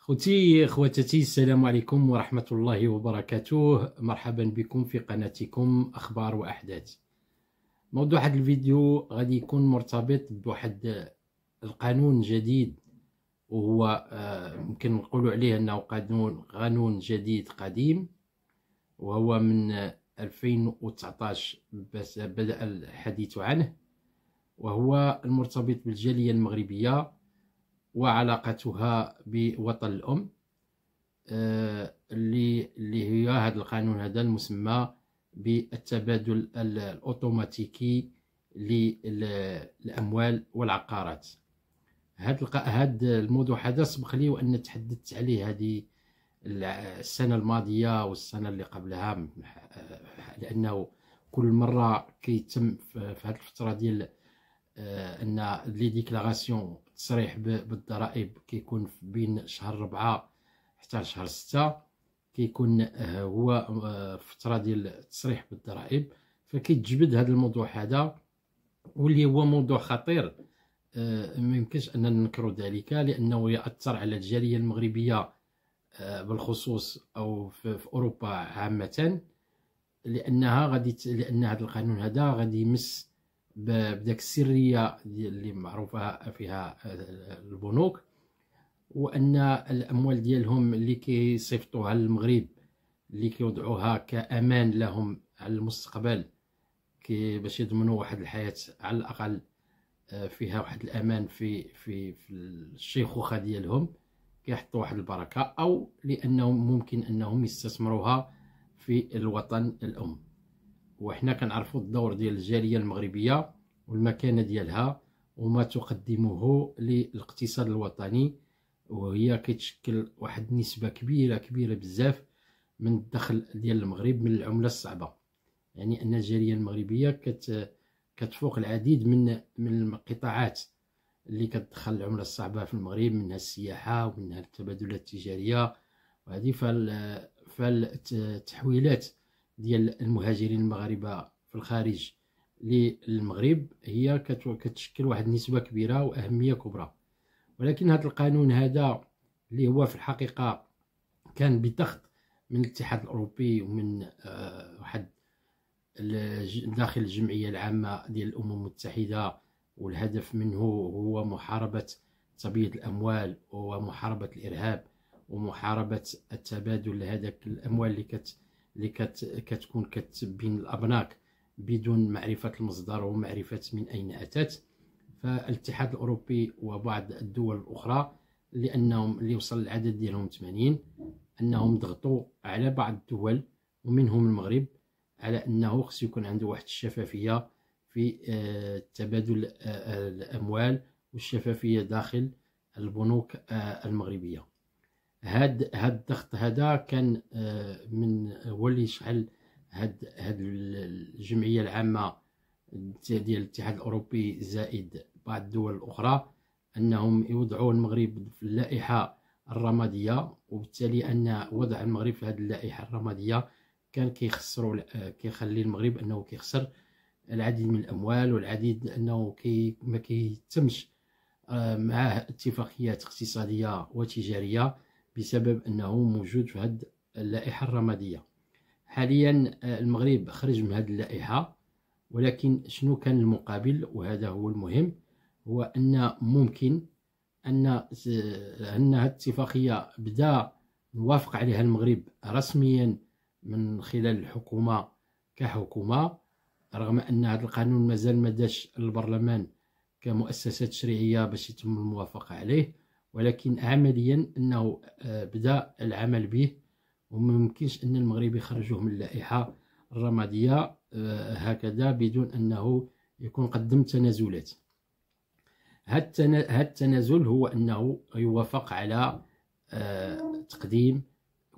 خوتي خواتاتي، السلام عليكم ورحمة الله وبركاته. مرحبا بكم في قناتكم أخبار وأحداث. موضوع هذا الفيديو غادي يكون مرتبط بواحد القانون جديد، وهو ممكن نقولوا عليه أنه قانون جديد قديم، وهو من 2019 بس بدأ الحديث عنه، وهو المرتبط بالجالية المغربية وعلاقتها بوطن الأم، اللي هي هذا القانون هذا المسمى بالتبادل الأوتوماتيكي للأموال والعقارات. هذا الموضوع هذا سبق لي وأن تحدثت عليه هذه السنة الماضية والسنة اللي قبلها، لأنه كل مرة كيتم في هذه الفترة ديال أن لي ديكلاراسيون التصريح بالضرائب كيكون بين شهر 4 حتى شهر 6، كيكون هو فترة ديال التصريح بالضرائب. فكيتجبد هذا الموضوع هذا، واللي هو موضوع خطير، ما يمكنش أن ننكر ذلك، لأنه يأثر على الجالية المغربية بالخصوص أو في أوروبا عامة، لأن هذا القانون هذا غادي يمس بداك السرية اللي معروفة فيها البنوك، وأن الأموال ديالهم اللي كيصيفطوها للمغرب، اللي كيوضعوها كأمان لهم على المستقبل، باش يضمنوا واحد الحياة على الأقل فيها واحد الأمان في الشيخوخة ديالهم، كيحطوا واحد البركة، أو لأنهم ممكن أنهم يستثمروها في الوطن الأم. وحنا كنعرفوا الدور ديال الجالية المغربية والمكانة ديالها وما تقدمه للاقتصاد الوطني، وهي كتشكل واحد النسبة كبيرة بزاف من الدخل ديال المغرب من العملة الصعبة. يعني أن الجالية المغربية كتفوق العديد من القطاعات اللي كتدخل العملة الصعبة في المغرب، منها السياحة ومنها التبادلات التجارية، وهذه فالتحويلات ديال المهاجرين المغاربة في الخارج للمغرب هي كتشكل واحد النسبة كبيرة وأهمية كبرى. ولكن هذا القانون هذا اللي هو في الحقيقة كان بضغط من الاتحاد الأوروبي ومن واحد داخل الجمعية العامة ديال الأمم المتحدة، والهدف منه هو محاربة تبييض الأموال ومحاربة الإرهاب ومحاربة التبادل هذاك الأموال اللي كتكون بين الأبناك بدون معرفة المصدر ومعرفة من أين أتت. فالاتحاد الأوروبي وبعض الدول الأخرى اللي وصل العدد ديالهم 80، أنهم ضغطوا على بعض الدول ومنهم المغرب على أنه خص يكون عنده واحد الشفافية في تبادل الأموال والشفافية داخل البنوك المغربية. هاد الضغط هذا كان هو اللي شعل هاد الجمعية العامة ديال الاتحاد الأوروبي زائد بعض الدول الأخرى أنهم يوضعوا المغرب في اللائحة الرمادية، وبالتالي أن وضع المغرب في هذه اللائحة الرمادية كان كيخلي المغرب أنه كيخسر العديد من الأموال، والعديد أنه ما كيتمش معه اتفاقيات اقتصادية وتجارية بسبب أنه موجود في هذه اللائحة الرمادية. حاليا المغرب خرج من هذه اللائحة، ولكن شنو كان المقابل؟ وهذا هو المهم، هو أن ممكن أن هذه الاتفاقية بدأ نوافق عليها المغرب رسميا من خلال الحكومة كحكومة، رغم أن هذا القانون مازال ما داش للبرلمان كمؤسسة تشريعية باش يتم الموافقة عليه، ولكن عمليا أنه بدأ العمل به، وممكنش أن المغرب يخرجوه من اللائحة الرمادية هكذا بدون أنه يكون قدم تنازلات. هذا التنازل هو أنه يوافق على تقديم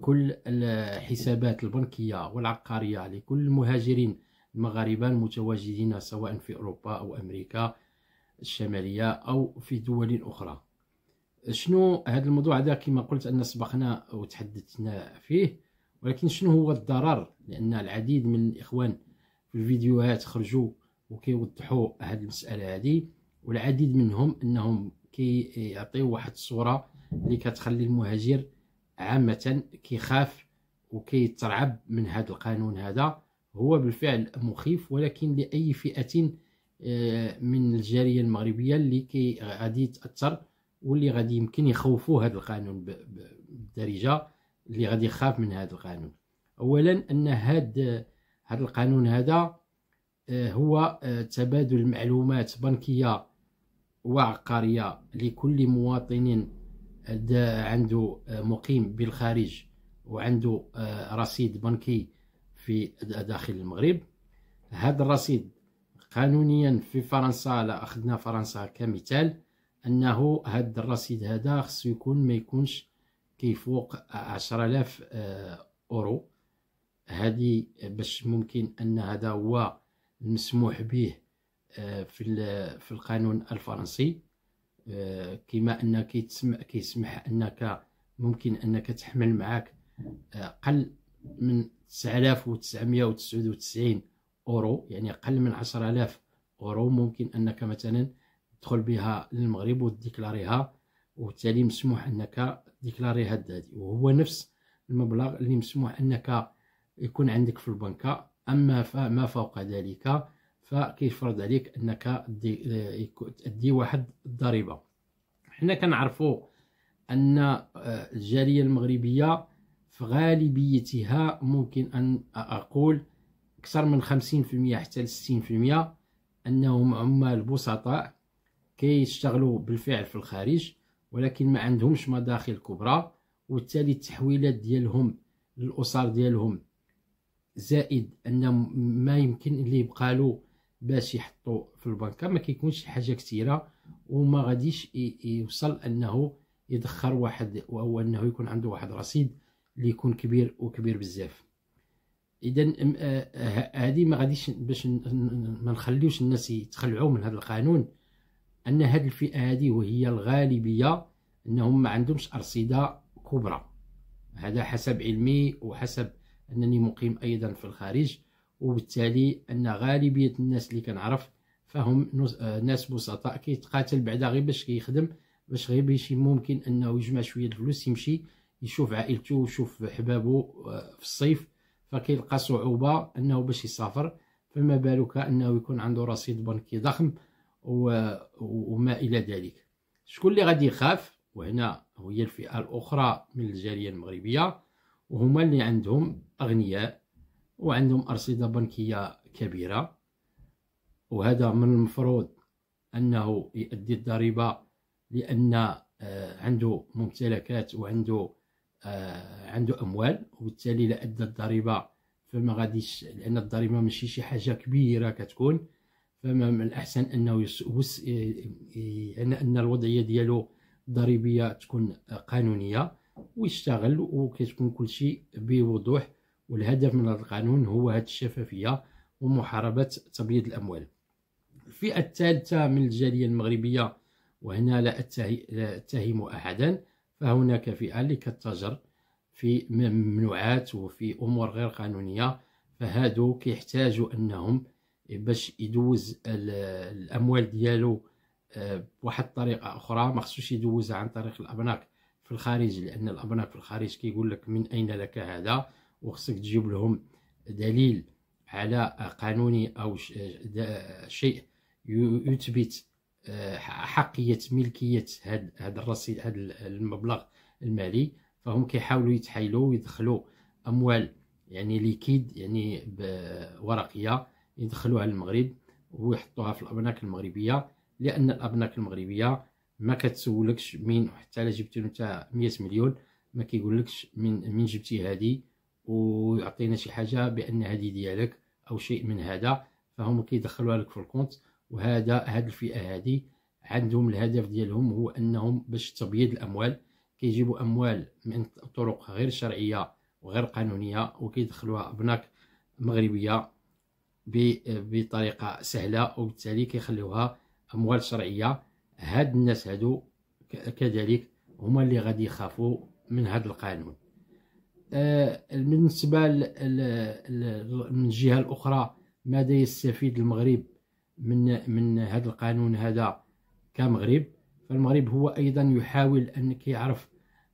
كل الحسابات البنكية والعقارية لكل المهاجرين المغاربة المتواجدين سواء في أوروبا أو أمريكا الشمالية أو في دول أخرى. شنو هذا الموضوع هذا؟ كما قلت أن سبقنا وتحدثنا فيه، ولكن شنو هو الضرر؟ لأن العديد من الإخوان في الفيديوهات خرجوا وكيوضحوا هذه المسألة هذه، والعديد منهم أنهم كيعطيو واحد الصورة اللي كتخلي المهاجر عامة كيخاف وكيترعب من هذا القانون هذا. هو بالفعل مخيف، ولكن لأي فئة من الجالية المغربية اللي غادي يتأثر واللي غادي يمكن يخوفوا هذا القانون بالدارجة، اللي غادي يخاف من هذا القانون. أولا أن هذا القانون هذا هو تبادل معلومات بنكية وعقارية لكل مواطن عنده مقيم بالخارج وعنده رصيد بنكي في داخل المغرب. هذا الرصيد قانونيا في فرنسا، لا أخذنا فرنسا كمثال، أنه هذا الرصيد هذا خصو يكون ما يكونش كيفوق 10,000 أورو. هذه باش ممكن أن هذا هو المسموح به في القانون الفرنسي، كما أن كيسمح أنك ممكن أنك تحمل معك أقل من 9,999 أورو، يعني أقل من 10,000 أورو، ممكن أنك مثلا تدخل بها للمغرب وتديكلاريها، وبالتالي مسموح أنك تديكلاري هذه، وهو نفس المبلغ اللي مسموح أنك يكون عندك في البنكة. أما ما فوق ذلك فكيفرض عليك أنك تأدي واحد الضريبة. حنا كنعرفوا أن الجالية المغربية في غالبيتها ممكن أن أقول أكثر من 50% حتى 60% أنهم عمال بسطاء كيشتغلوا بالفعل في الخارج، ولكن ما عندهمش مداخل كبرى، وبالتالي التحويلات ديالهم للأسر ديالهم، زائد أن ما يمكن اللي يبقى له باش يحطوا في البنكة ما كيكونش حاجة كثيرة، وما غاديش يوصل أنه يدخر واحد أو أنه يكون عنده واحد رصيد اللي يكون كبير وكبير بزاف. إذا هذه ما غاديش باش ما نخليوش الناس يتخلعوا من هذا القانون، أن هذه الفئة هذه وهي الغالبية أنهم ما عندهمش أرصدة كبرى. هذا حسب علمي وحسب أنني مقيم أيضا في الخارج، وبالتالي أن غالبية الناس اللي كنعرف فهم ناس بسطاء كيتقاتل بعدا غير باش كيخدم، باش غير باش ممكن أنه يجمع شوية الفلوس يمشي يشوف عائلته ويشوف حبابه في الصيف، فكيلقى صعوبة أنه باش يسافر، فما بالك أنه يكون عنده رصيد بنكي ضخم وما إلى ذلك. شكون اللي غادي يخاف؟ وهنا هي الفئة الأخرى من الجالية المغربية، وهما اللي عندهم أغنياء وعندهم أرصدة بنكية كبيرة، وهذا من المفروض أنه يؤدي الضريبة لأن عنده ممتلكات وعنده أموال، وبالتالي لا أدى الضريبة فما غاديش، لأن الضريبة ماشي شي حاجة كبيرة كتكون، فما من الأحسن أنه يعني أن الوضعية ديالو الضريبية تكون قانونية ويشتغل وكتكون كل شيء بوضوح. والهدف من هذا القانون هو هذه الشفافية ومحاربة تبييض الأموال. الفئة الثالثة من الجالية المغربية، وهنا لا أتهم أحدا، فهناك فئة اللي كتتاجر في ممنوعات وفي أمور غير قانونية، فهادو كيحتاجوا أنهم باش يدوز الأموال ديالو بواحد الطريقة أخرى، ما خصوش يدوزها عن طريق الأبناك في الخارج، لأن الأبناك في الخارج كيقول لك من أين لك هذا، وخصك تجيب لهم دليل على قانوني أو شيء يثبت حقية ملكية هذا الرصيد، هذا المبلغ المالي. فهم كيحاولوا يتحايلوا ويدخلوا أموال يعني ليكيد، يعني ورقية، يدخلوها للمغرب ويحطوها في الأبناك المغربية، لأن الأبناك المغربية ما كتسولكش من حتى لا جبتي نتا 100 مليون ما كيقولكش من جبتي هذه ويعطينا شي حاجة بأن هذه ديالك أو شيء من هذا، فهم كيدخلوها لك في الكونت. هذه الفئة هذه عندهم الهدف ديالهم هو أنهم باش تبييض الأموال، كيجيبوا أموال من طرق غير شرعية وغير قانونية وكيدخلوها أبناك مغربية بطريقة سهلة، وبالتالي كيخليوها أموال شرعية. هاد الناس هادو كذلك هما اللي غادي يخافوا من هذا القانون. بالنسبة من الجهة الأخرى، ماذا يستفيد المغرب من هذا القانون هذا كمغرب؟ فالمغرب هو ايضا يحاول ان كيعرف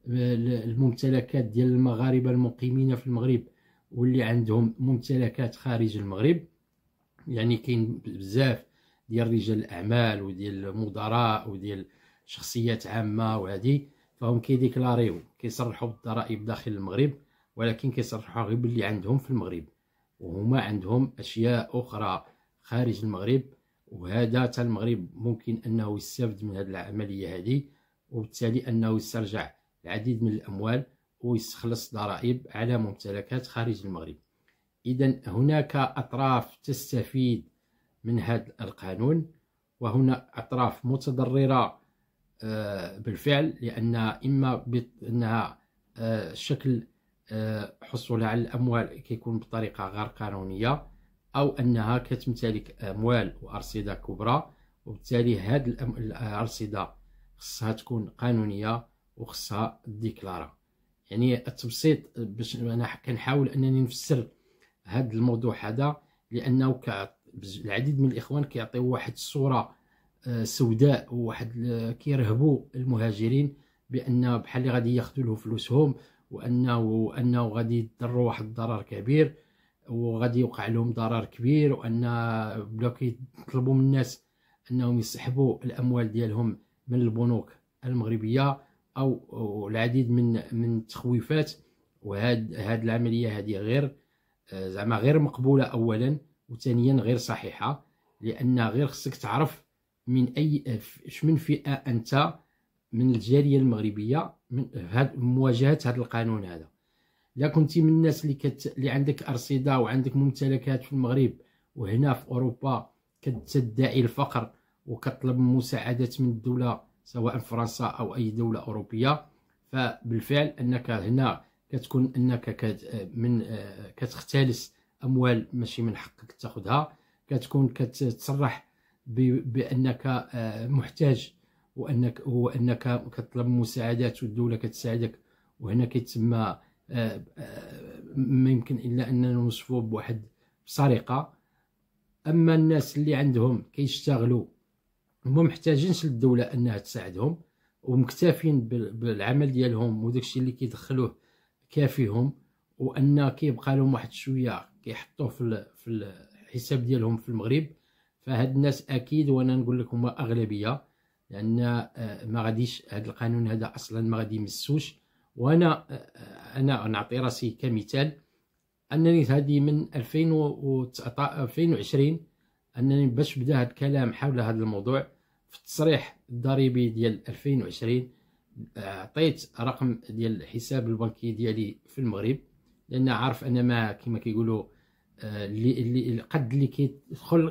الممتلكات ديال المغاربه المقيمين في المغرب واللي عندهم ممتلكات خارج المغرب. يعني كاين بزاف ديال رجال الاعمال وديال المدراء وديال شخصيات عامه وهذه، فهم كيديكلاريو كيصرحوا بالضرائب داخل المغرب، ولكن كيصرحوا غير باللي عندهم في المغرب، وهما عندهم اشياء اخرى خارج المغرب. وهذا تا المغرب ممكن انه يستافد من هذه العمليه هذه، وبالتالي انه يسترجع العديد من الاموال ويستخلص ضرائب على ممتلكات خارج المغرب. إذن هناك أطراف تستفيد من هذا القانون، وهنا أطراف متضررة بالفعل، لأن إما بأنها شكل حصولها على الأموال كيكون بطريقة غير قانونية، أو أنها كتمتلك أموال وأرصدة كبرى، وبالتالي هذه الأرصدة خصها تكون قانونية وخصها ديكلارا. يعني التبسيط باش أنا كنحاول أنني نفسر هذا الموضوع هذا، لانه العديد من الاخوان كيعطيو واحد الصوره سوداء، وواحد كيرهبوا المهاجرين بان بحال اللي غادي ياخذوا له فلوسهم، وانه غادي يضروا واحد الضرر كبير وغادي يوقع لهم ضرر كبير، وان بداو كيطلبوا من الناس انهم يسحبوا الاموال ديالهم من البنوك المغربيه، او العديد من التخويفات. وهاد العمليه هذه غير زعما غير مقبوله اولا، وثانيا غير صحيحه، لان غير خصك تعرف من اي من فئه انت من الجاليه المغربيه من مواجهه هذا القانون هذا. الا كنتي من الناس اللي عندك ارصده وعندك ممتلكات في المغرب وهنا في اوروبا كتدعي الفقر وكتطلب مساعدات من الدوله سواء فرنسا او اي دوله اوروبيه، فبالفعل انك هنا كتكون انك كتختلس اموال ماشي من حقك تاخذها، كتكون كتصرح بانك محتاج، وانك كتطلب مساعدات والدوله كتساعدك، وهنا كيتسمى ما يمكن الا اننا نوصفوه بواحد سرقه. اما الناس اللي عندهم كيشتغلوا هما محتاجينش للدوله انها تساعدهم، ومكتفين بالعمل ديالهم وداكشي اللي كيدخلوه كافيهم، وان كيبقى لهم واحد شويه كيحطوه في الحساب ديالهم في المغرب، فهاد الناس اكيد وانا نقول لك هما اغلبيه، لان ما غاديش هذا القانون هذا اصلا ما غادي يمسوش. وانا نعطي راسي كمثال انني هذه من 2020 انني باش بدا هذا الكلام حول هذا الموضوع في التصريح الضريبي ديال 2020 عطيت رقم ديال الحساب البنكي ديالي في المغرب، لان عارف انا ما كما كيقولوا اللي قد اللي كيدخل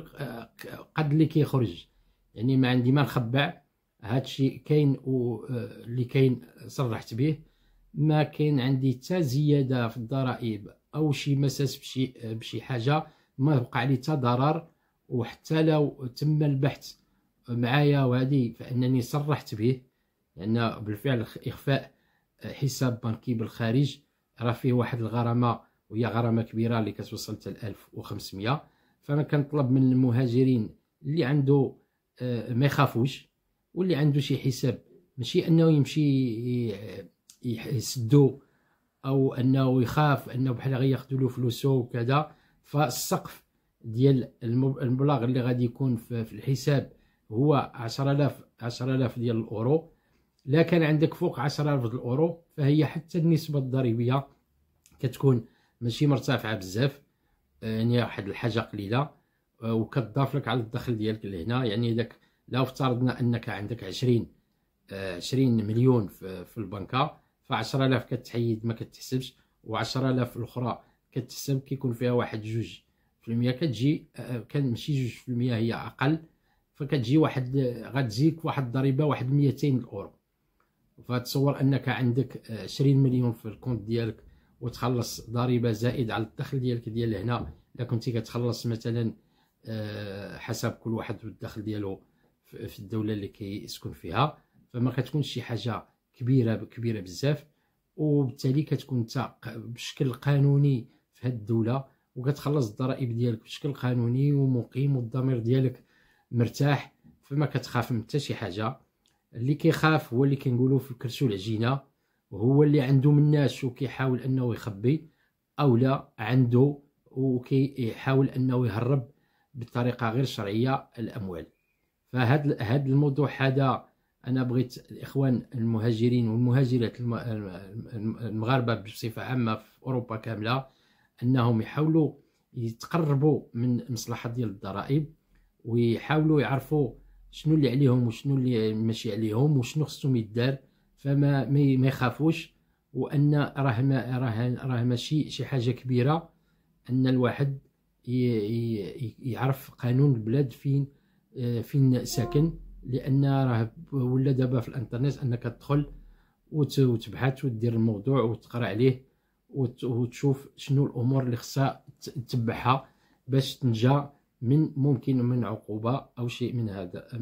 قد اللي كيخرج، يعني ما عندي ما نخبع. هادشي كاين واللي كاين صرحت به، ما كاين عندي حتى زياده في الضرائب او شي مساس بشي حاجه، ما وقع لي حتى ضرر. وحتى لو تم البحث معايا وهذه فانني صرحت به، لان بالفعل اخفاء حساب بنكي بالخارج راه فيه واحد الغرامه، وهي غرامه كبيره اللي كتوصل حتى 1500. فانا كنطلب من المهاجرين اللي عنده ما يخافوش، واللي عنده شي حساب ماشي انه يمشي يسدو او انه يخاف انه بحال غياخذوا له فلوسه وكذا. فالسقف ديال المبلغ اللي غادي يكون في الحساب هو 10000 ديال الاورو. لا كان عندك فوق 10000 ديال الاورو فهي حتى النسبه الضريبيه كتكون ماشي مرتفعه بزاف، يعني واحد الحاجه قليله، وكتضاف لك على الدخل ديالك لهنا. يعني داك لو افترضنا انك عندك 20 مليون في البنكه، ف 10000 كتحيد ما كتحسبش، و10000 الاخرى كتحسب، كيكون فيها واحد 2% كتجي كان ماشي 2%، هي اقل، فكتجي واحد غتجيك واحد الضريبه واحد 200 اورو. فتصور انك عندك 20 مليون في الكونت ديالك وتخلص ضريبه زائد على الدخل ديالك ديال هنا. الا كنتي كتخلص مثلا حسب كل واحد والدخل ديالو في الدوله اللي كيسكن فيها، فما كتكونش شي حاجه كبيره بزاف، وبالتالي كتكون انت بشكل قانوني في هذه الدوله وكتخلص الضرائب ديالك بشكل قانوني ومقيم، والضمير ديالك مرتاح، فما كتخاف من حتى شي حاجه. اللي كيخاف هو اللي كنقولوا في كرشو العجينه، وهو اللي عنده من الناس وكيحاول انه يخبي، او لا عنده وكيحاول انه يهرب بطريقه غير شرعيه الاموال. فهاد الموضوع هذا انا بغيت الاخوان المهاجرين والمهاجرات المغاربه بصفه عامه في اوروبا كامله انهم يحاولوا يتقربوا من مصلحه ديال الضرائب، ويحاولوا يعرفوا شنو اللي عليهم وشنو اللي ماشي عليهم وشنو خصهم يدار. فما ما يخافوش، وان راه ماشي شي حاجه كبيره ان الواحد يعرف قانون البلاد فين ساكن، لان راه ولا دابا في الانترنت انك تدخل وتبحث ودير الموضوع وتقرا عليه وتشوف شنو الامور اللي خصها تتبعها باش تنجا من عقوبه او شيء من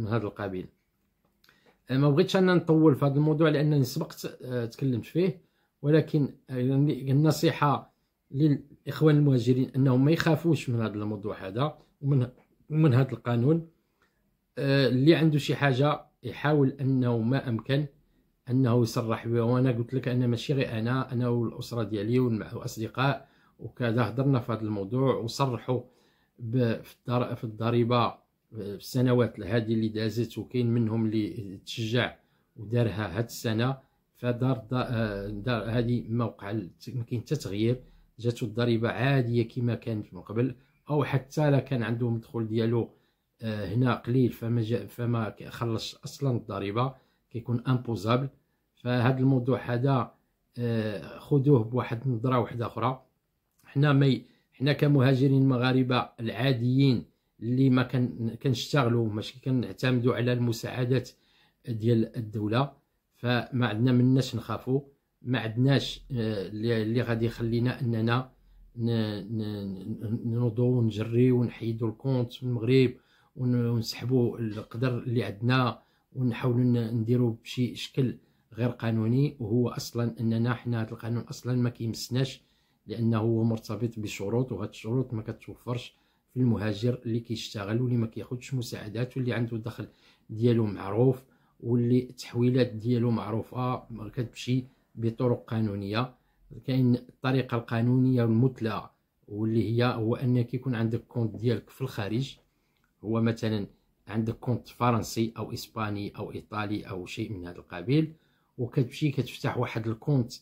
هذا القبيل. ما بغيتش انا نطول في هذا الموضوع لانني سبقت تكلمت فيه، ولكن النصيحه للاخوان المهاجرين انهم ما يخافوش من هذا الموضوع هذا ومن هذا القانون. اللي عنده شي حاجه يحاول انه ما امكن انه يصرح بها. وانا قلت لك انا ماشي غير انا والاسره ديالي والاصدقاء وكذا هضرنا في هذا الموضوع وصرحوا في الضريبه في السنوات هذه اللي دازت، وكاين منهم اللي تشجع ودارها هاد السنه. فدار هذه ما وقع ما كاين حتى تغيير، جاتو الضريبه عاديه كما كانت من قبل، او حتى لا كان عندهم الدخول ديالو هنا قليل فما خلص اصلا الضريبه كيكون امبوزابل. فهذا الموضوع هذا خذوه بواحد النظره واحده اخرى. حنا كمهاجرين المغاربه العاديين اللي ما كنشتغلوا ماشي كنعتمدوا على المساعدات ديال الدوله، فما عندنا مناش نخافوا، ما عندناش اللي غادي يخلينا اننا نوضوا ونجريو ونحيدوا الكونت من المغرب ونسحبوا القدر اللي عندنا ونحاولوا نديروا بشي شكل غير قانوني. وهو اصلا اننا حنا هذا القانون اصلا ما كيمسناش، لانه هو مرتبط بشروط، وهاد الشروط ما كتوفرش في المهاجر اللي كيشتغل واللي ما كياخذش مساعدات واللي عنده دخل ديالو معروف واللي التحويلات ديالو معروفه كتمشي بطرق قانونيه. كاين الطريقه القانونيه والمثلى واللي هو انك يكون عندك كونت ديالك في الخارج، هو مثلا عندك كونت فرنسي او اسباني او ايطالي او شيء من هذا القبيل، وكتمشي كتفتح واحد الكونت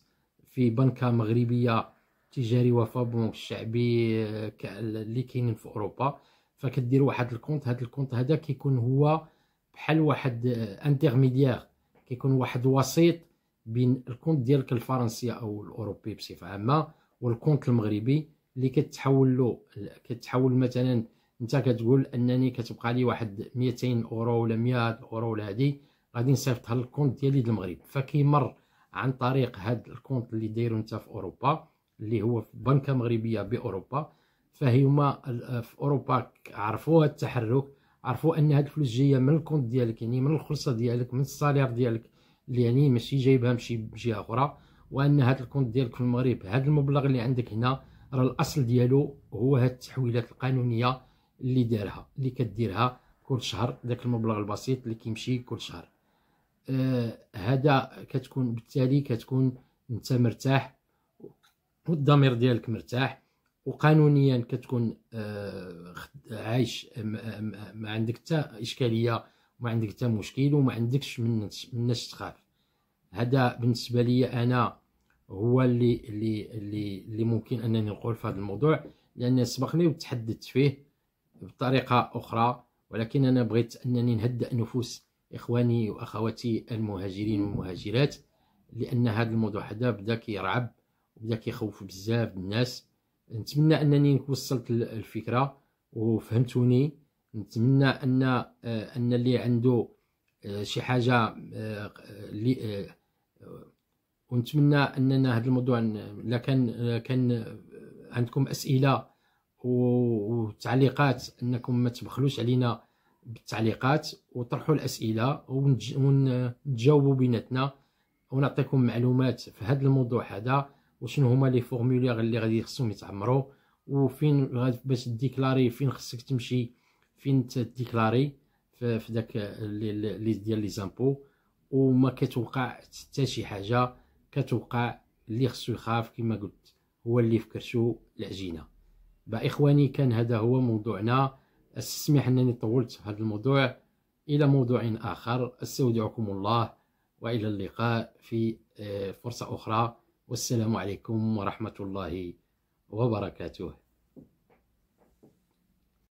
في بنكه مغربيه تجاري وفا بنك الشعبي اللي كاينين في اوروبا. فكدير واحد الكونت، هذا الكونت هذا كيكون هو بحال واحد انترميديير، كيكون واحد وسيط بين الكونت ديالك الفرنسي او الاوروبي بصفه عامه والكونت المغربي اللي كتحول مثلا انت كتقول انني كتبقى لي واحد 200 اورو ولا 100 اورو ولا هذه غادي نصيفطها للكونت ديالي المغرب، فكيمر عن طريق هذا الكونت اللي دايرو انت في اوروبا اللي هو في بنكه مغربيه باوروبا. فهما في اوروبا عرفوا التحرك، عرفوا ان هاد الفلوس جايه من الكونت ديالك، يعني من الخلصه ديالك من الصالير ديالك اللي يعني ماشي جايبها ماشي بجهه اخرى، وان هاد الكونت ديالك في المغرب هاد المبلغ اللي عندك هنا راه الاصل ديالو هو هاد التحويلات القانونيه اللي دارها اللي كديرها كل شهر، داك المبلغ البسيط اللي كيمشي كل شهر. هذا كتكون بالتالي كتكون انت مرتاح والضمير ديالك مرتاح، وقانونيا كتكون عايش ما عندك حتى اشكاليه وما عندك حتى مشكل وما عندكش مناش تخاف. هذا بالنسبه لي انا هو اللي ممكن انني نقول في هذا الموضوع، لان سبقني وتحدثت فيه بطريقه اخرى، ولكن انا بغيت انني نهدأ نفوس اخواني واخواتي المهاجرين والمهاجرات، لان هذا الموضوع هذا بدا كيرعب وبدا كيخوف بزاف الناس. نتمنى انني وصلت الفكره وفهمتوني. نتمنى ان اللي عنده شي حاجه ونتمنى اننا هذا الموضوع الا كان عندكم اسئله وتعليقات انكم ما تبخلوش علينا بالتعليقات وطرحوا الاسئله ونتجاوبوا بيناتنا ونعطيكم معلومات في هذا الموضوع هذا، وشنو هما لي فورمولير اللي غادي خصهم يتعمروا، وفين باش ديكلاري فين خصك تمشي فين تديكلاري في داك لي ديال لي زامبو، وما كتوقع حتى شي حاجه كتوقع. اللي خصو يخاف كما قلت هو اللي فكرشو العجينه. اخواني، كان هذا هو موضوعنا. اسمح انني طولت في هذا الموضوع. الى موضوع اخر، استودعكم الله والى اللقاء في فرصه اخرى، والسلام عليكم ورحمه الله وبركاته.